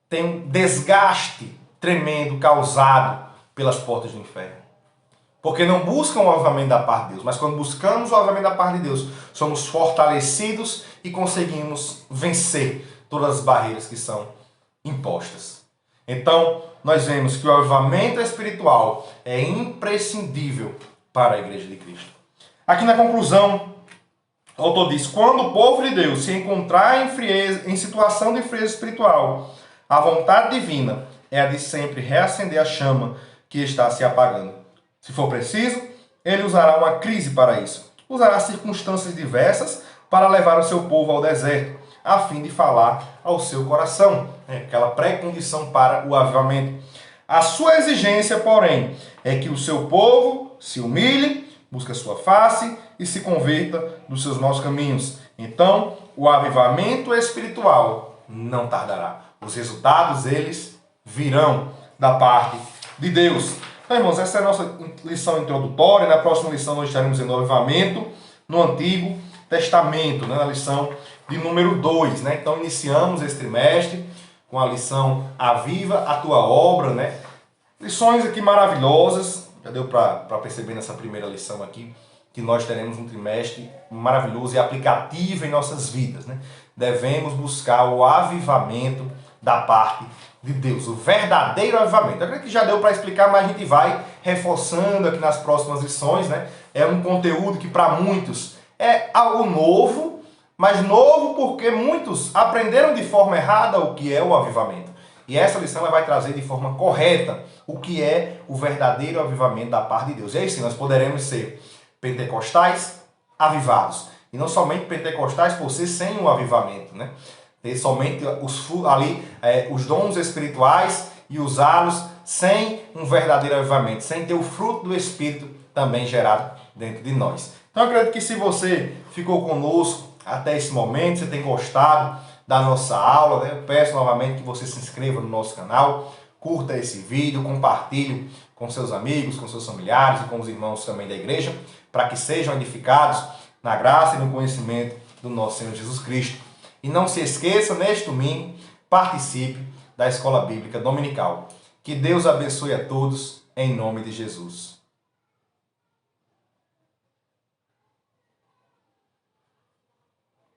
têm um desgaste tremendo causado pelas portas do inferno. Porque não buscam o avivamento da parte de Deus, mas quando buscamos o avivamento da parte de Deus, somos fortalecidos e conseguimos vencer todas as barreiras que são impostas. Então, nós vemos que o avivamento espiritual é imprescindível para a igreja de Cristo. Aqui na conclusão, o autor diz: quando o povo de Deus se encontrar em situação de frieza espiritual, a vontade divina é a de sempre reacender a chama que está se apagando. Se for preciso, ele usará uma crise para isso. Usará circunstâncias diversas para levar o seu povo ao deserto, a fim de falar ao seu coração. É aquela pré-condição para o avivamento. A sua exigência, porém, é que o seu povo se humilhe, busque a sua face e se converta dos seus maus caminhos. Então, o avivamento espiritual não tardará. Os resultados, eles virão da parte de Deus. Então, irmãos, essa é a nossa lição introdutória. Na próxima lição nós estaremos em avivamento no Antigo Testamento, né? Na lição de número 2. Né? Então, iniciamos esse trimestre com a lição Aviva a Tua Obra, né? Lições aqui maravilhosas, já deu para perceber nessa primeira lição aqui, que nós teremos um trimestre maravilhoso e aplicativo em nossas vidas, né? Devemos buscar o avivamento da parte de Deus, o verdadeiro avivamento. Eu acredito que já deu para explicar, mas a gente vai reforçando aqui nas próximas lições, né? É um conteúdo que para muitos é algo novo, mas novo porque muitos aprenderam de forma errada o que é o avivamento. E essa lição ela vai trazer de forma correta o que é o verdadeiro avivamento da parte de Deus. E aí sim, nós poderemos ser pentecostais avivados. E não somente pentecostais por ser sem um avivamento, né? Ter somente os dons espirituais e usá-los sem um verdadeiro avivamento, sem ter o fruto do Espírito também gerado dentro de nós. Então eu acredito que se você ficou conosco até esse momento, você tem gostado da nossa aula, né? Eu peço novamente que você se inscreva no nosso canal, curta esse vídeo, compartilhe com seus amigos, com seus familiares e com os irmãos também da igreja, para que sejam edificados na graça e no conhecimento do nosso Senhor Jesus Cristo. E não se esqueça, neste domingo, participe da Escola Bíblica Dominical. Que Deus abençoe a todos, em nome de Jesus.